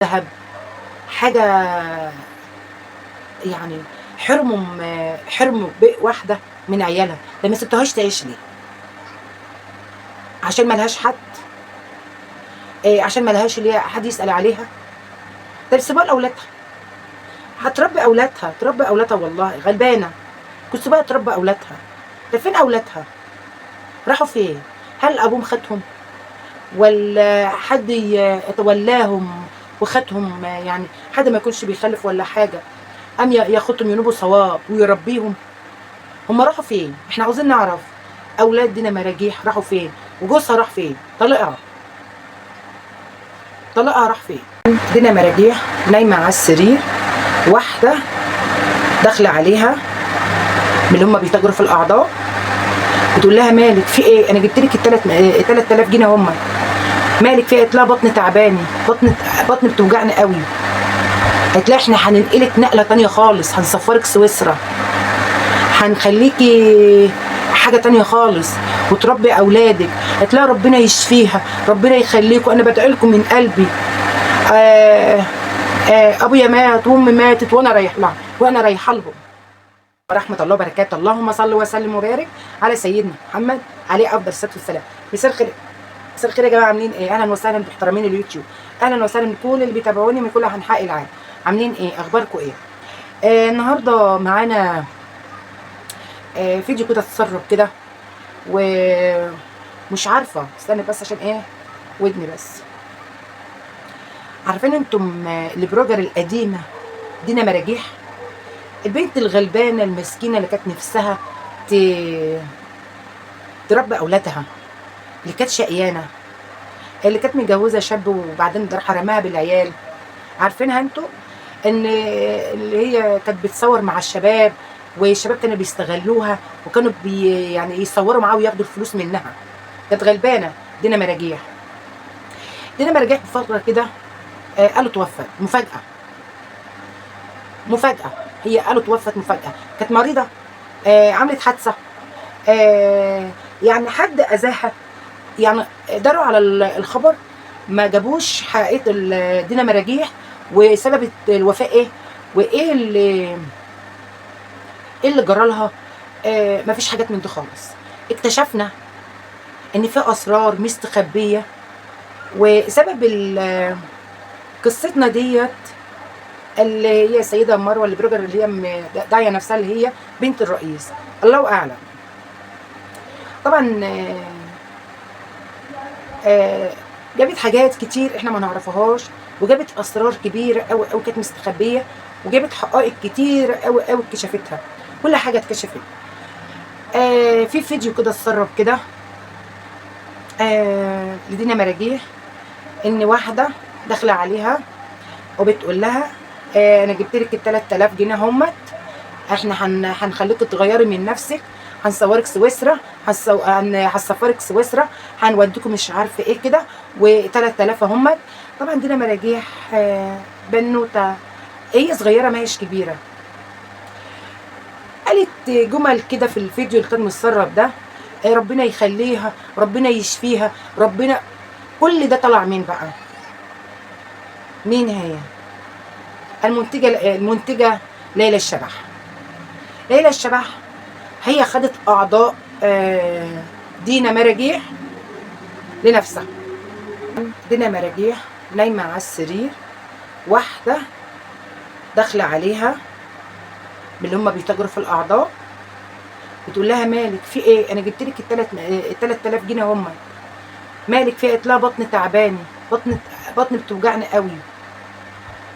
ذهب، حاجة يعني حرموا واحدة من عيالها، ده ما سبتوهاش تعيش ليه؟ عشان ما لهاش حد؟ عشان ما لهاش اللي هي حد يسأل عليها؟ طب سيبوها لأولادها، هتربي أولادها، تربي أولادها والله غلبانة، كنت سيبوها تربي أولادها. طب فين أولادها؟ راحوا فين؟ هل أبوهم خدهم؟ والّا حد يتولاهم وخدهم، يعني حد ما يكونش بيخلف ولا حاجة، قام ياخدهم ينوبوا صواب ويربيهم؟ هم راحوا فين؟ إحنا عاوزين نعرف أولاد دينا مراجيح راحوا فين؟ وجوزها راح فين؟ طليقها راح فين؟ دينا مراجيح نايمة على السرير، واحدة داخلة عليها من اللي هم بيتاجروا في الأعضاء، بتقول لها مالك في إيه؟ أنا جبت لِك ال3000 جنيه أهُم، مالك في إيه؟ قالت لها بطني تعباني، بطني بتوجعني قوي. قالت لها إحنا هننقلك نقلة تانية خالص، هنسفرك سويسرا، هنخليكي حاجة تانية خالص وتربي أولادك. قالت لها ربنا يشفيها، ربنا يخليكم، أنا بدعي لكم من قلبي. أبويا مات وأمي ماتت وأنا رايحة لهم. ورحمة الله وبركاته، اللهم صل وسلم وبارك على سيدنا محمد عليه أفضل الصلاة والسلام. مساء الخير، مساء الخير يا جماعة، عاملين إيه؟ أهلا وسهلا بمحترمين اليوتيوب، أهلا وسهلا بكل اللي بيتابعوني من كل أنحاء العالم. عاملين إيه؟ أخباركم إيه؟ النهارده معانا فيديو كده تسرب كده، ومش عارفة استنى بس عشان إيه ودني بس. عارفين انتم البروجر القديمة دينا مراجيح، البنت الغلبانة المسكينة اللي كانت نفسها تربي أولادها، اللي كانت شقيانة، اللي كانت متجوزة شاب وبعدين راح رماها بالعيال. عارفينها انتوا؟ ان اللي هي كانت بتصور مع الشباب، والشباب كانوا بيستغلوها وكانوا يعني يصوروا معاها وياخدوا الفلوس منها. كانت غلبانة دينا مراجيح. دينا مراجيح بفترة كده قالوا توفت مفاجأة، هي قالوا توفت مفاجأة، كانت مريضة، عملت حادثة، يعني حد أذاها، يعني داروا على الخبر، ما جابوش حقيقة دينا مراجيح وسبب الوفاة ايه، وايه اللي جرى لها. مفيش حاجات من دي خالص. اكتشفنا ان في اسرار مستخبية، وسبب قصتنا ديت اللي هي السيدة مروة البروجر اللي هي داعية نفسها اللي هي بنت الرئيس، الله اعلم. طبعا جابت حاجات كتير احنا ما نعرفهاش، وجابت اسرار كبيره قوي قوي كانت مستخبيه، وجابت حقائق كتير قوي قوي اتكشفتها، كل حاجه اتكشفت. في فيديو كده اتسرب كده لدينا مراجيح، ان واحده داخله عليها وبتقول لها انا جبت لك ال3000 جنيه همت، احنا هنخليكي تغيري من نفسك، هنصورك سويسرا، هنسفرك سويسرا، هنوديكم مش عارفه ايه كده، و3000 همت. طبعا دينا مراجيح بنوته، هي صغيره ما هيش كبيره، قالت جمل كده في الفيديو اللي كان متسرب ده، ربنا يخليها، ربنا يشفيها، ربنا. كل ده طلع مين بقى؟ مين هي؟ المنتجه ليلى الشبح. ليلى الشبح هي خدت اعضاء دينا مراجيح لنفسها. دينا مراجيح نايمه على السرير، واحده داخله عليها من اللي هم بيتاجروا في الاعضاء، بتقول لها مالك في ايه؟ انا جبت لك ال3000 جنيه هم، مالك في ايه؟ قالت لها بطني تعباني، بطني بتوجعني قوي.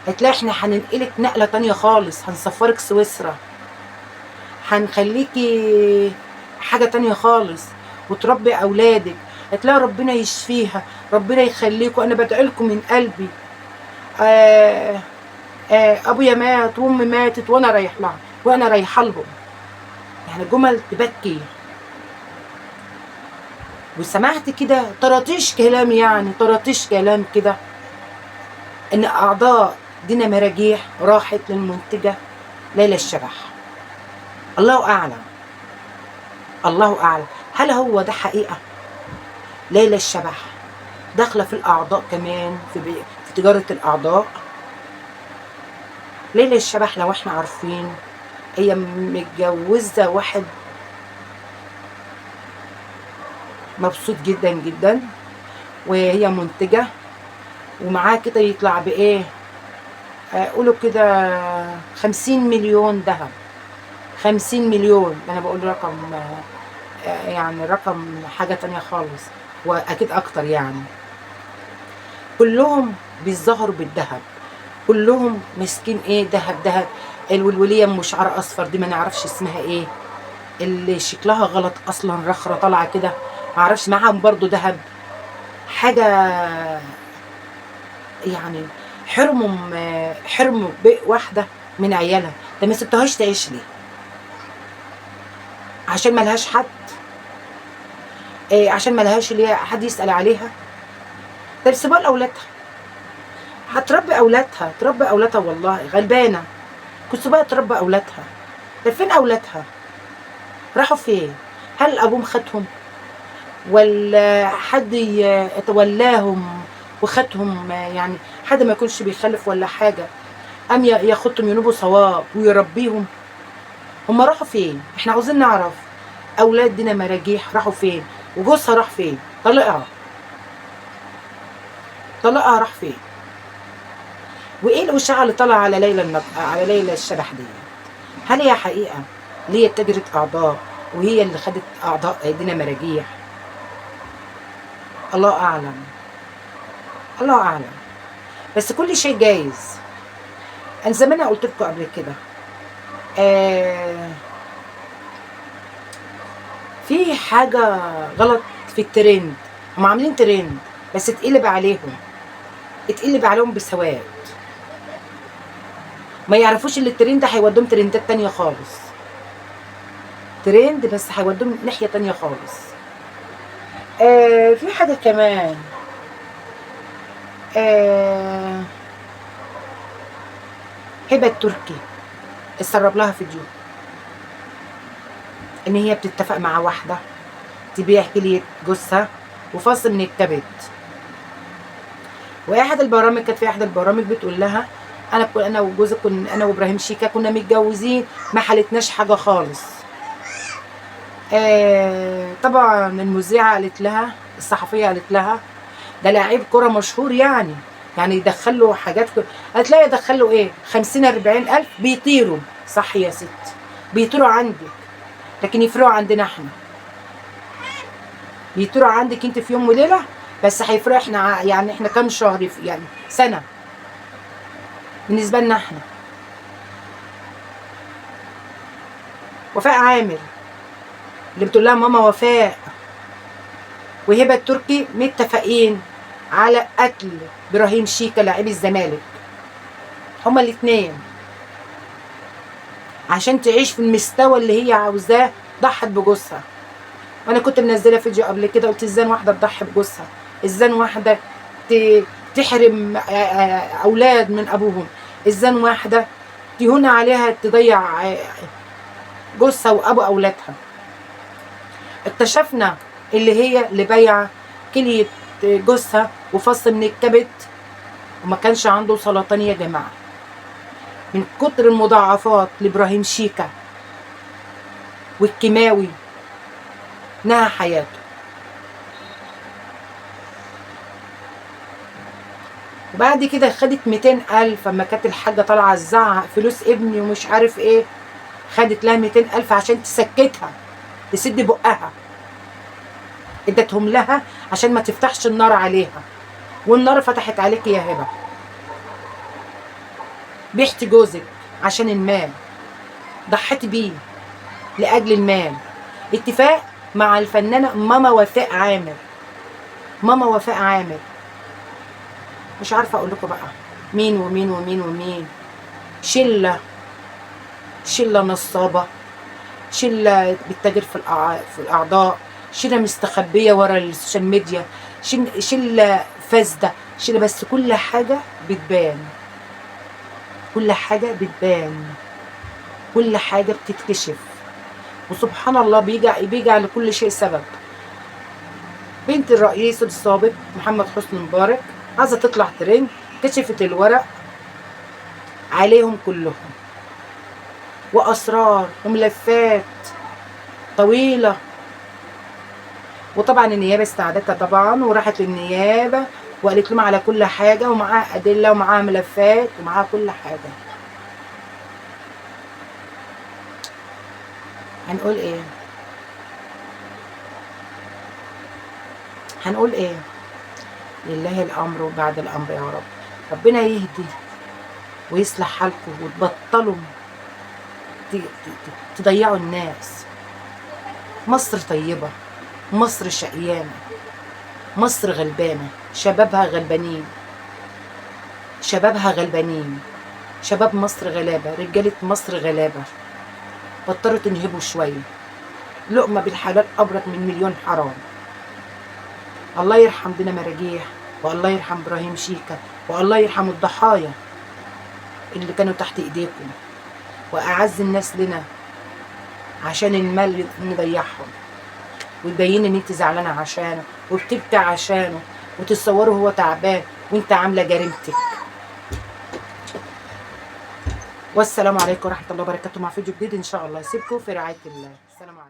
قالت لها احنا هننقلك نقله تانية خالص، هنسفرك سويسرا، هنخليكي حاجة تانية خالص وتربي أولادك. قالت لها ربنا يشفيها، ربنا يخليكم، أنا بدعي لكم من قلبي. أبويا مات وأمي ماتت وأنا رايحة لهم. يعني جمل تبكي. وسمعت كده طراطيش كلام، يعني طراطيش كلام كده، إن أعضاء دينا مراجيح راحت للمنتجة ليلى الشبح. الله أعلم، الله أعلم، هل هو ده حقيقة؟ ليلى الشبح داخلة في الأعضاء كمان، في في تجارة الأعضاء. ليلى الشبح لو احنا عارفين هي متجوزة واحد مبسوط جدا جدا، وهي منتجة، ومعاه كده يطلع بإيه، قولوا كده 50 مليون ذهب. 50 مليون، أنا بقول رقم يعني رقم حاجة تانية خالص، وأكيد أكتر يعني. كلهم بيظهروا بالذهب، كلهم ماسكين ايه، ذهب ذهب. الولوليه ام شعر اصفر دي ما نعرفش اسمها ايه، اللي شكلها غلط اصلا، رخره طالعه كده، ما اعرفش، معاهم برضو ذهب. حاجه يعني حرموا واحده من عيالها. ده ما سبتهاش تعيش ليه؟ عشان ما لهاش حد؟ عشان ما لهاش ليه حد يسال عليها؟ طب سيبوها لاولادها، هتربي اولادها، تربي اولادها، والله غلبانه. كنت بقى تربي اولادها. طب فين اولادها؟ راحوا فين؟ هل ابوهم خدهم، ولا حد يتولاهم وخدهم؟ يعني حد ما يكونش بيخلف ولا حاجه، ام ياخدهم ينوبوا صواب ويربيهم؟ هم راحوا فين؟ احنا عاوزين نعرف. اولاد دينا مراجيح راحوا فين؟ وجوزها راح فين؟ طلقها راح فين؟ وايه الاشاعه اللي طالعه على على ليلى الشبح دي؟ هل هي حقيقه اللي هي تاجرة اعضاء وهي اللي خدت اعضاء دينا مراجيح؟ الله اعلم، الله اعلم. بس كل شيء جايز. انا زمان قلت لكم قبل كده، في حاجه غلط في الترند. هم عاملين ترند بس اتقلب عليهم بسواد. ما يعرفوش ان الترند ده هيودهم ترندات تانية خالص. ترند بس هيودهم ناحيه تانية خالص. في حاجه كمان، هبه التركي اتسرب لها فيديو ان هي بتتفق مع واحده تبيع كليه جثه وفصل من الكبد. واحد البرامج، كانت في احد البرامج بتقول لها انا وجوزي انا وابراهيم شيكا كنا متجوزين، ما حالتناش حاجه خالص. طبعا المذيعه قالت لها، الصحفيه قالت لها ده لاعب كره مشهور، يعني يدخل له حاجات قالت لها يدخل له ايه، 50 40 الف بيطيروا. صح يا ست، بيطيروا عندك لكن يفرقوا عندنا احنا. بيطيروا عندك انت في يوم وليله، بس هيفرق احنا، يعني احنا كام شهر، يعني سنه بالنسبه لنا احنا. وفاء عامر اللي بتقول لها ماما وفاء وهبه التركي متفقين على قتل ابراهيم شيكا لاعب الزمالك، هما الاثنين، عشان تعيش في المستوى اللي هي عاوزاه. ضحت بجوزها. وانا كنت منزله فيديو قبل كده، قلت ازاي واحده تضحي بجوزها، ازاي واحده تحرم اولاد من ابوهم، ازاي واحده تهون عليها تضيع جوزها وابو اولادها. اكتشفنا اللي بايعه كليه جوزها وفص من الكبد وما كانش عنده سرطان يا جماعه، من كتر المضاعفات لابراهيم شيكا والكيماوي نهى حياته. وبعد كده خدت 200,000 اما كانت الحاجه طالعه تزعق فلوس ابني ومش عارف ايه، خدت لها 200,000 عشان تسكتها، تسد بقها. ادتهم لها عشان ما تفتحش النار عليها، والنار فتحت عليك يا هبه. بيحتي جوزك عشان المال، ضحيتي بيه لاجل المال. اتفاق مع الفنانه ماما وفاء عامر. ماما وفاء عامر مش عارفه اقول لكم بقى مين ومين ومين ومين. شله نصابه، شله بتتاجر في الاعضاء، شله مستخبيه ورا السوشيال ميديا، شله فاسده، شله. بس كل حاجه بتبان، كل حاجه بتبان، كل حاجه بتتكشف. وسبحان الله بيجعل لكل شيء سبب. بنت الرئيس السابق محمد حسني مبارك عايزه تطلع ترند، كشفت الورق عليهم كلهم، واسرار وملفات طويله. وطبعا النيابه استعدتها طبعا، وراحت للنيابه وقالت لهم على كل حاجه، ومعاها ادله ومعاها ملفات ومعاها كل حاجه. هنقول ايه؟ هنقول ايه؟ لله الامر وبعد الامر يا رب. ربنا يهدي ويصلح حالكم وتبطلوا تضيعوا الناس. مصر طيبة، مصر شقيانة، مصر غلبانة، شبابها غلبانين، شبابها غلبانين، شباب مصر غلابة، رجالة مصر غلابة. بطلوا تنهبوا شوية، لقمة بالحلال أبرك من مليون حرام. الله يرحم دينا مراجيح، والله يرحم إبراهيم شيكة، والله يرحم الضحايا اللي كانوا تحت إيديكم، وأعز الناس لنا عشان المال نضيعهم، وتبين ان انت زعلانه عشانه وبتبكي عشانه، وتتصوره هو تعبان وانت عامله جريمتك. والسلام عليكم ورحمه الله وبركاته، مع فيديو جديد ان شاء الله. يسيبكم في رعايه الله. السلام عليكم.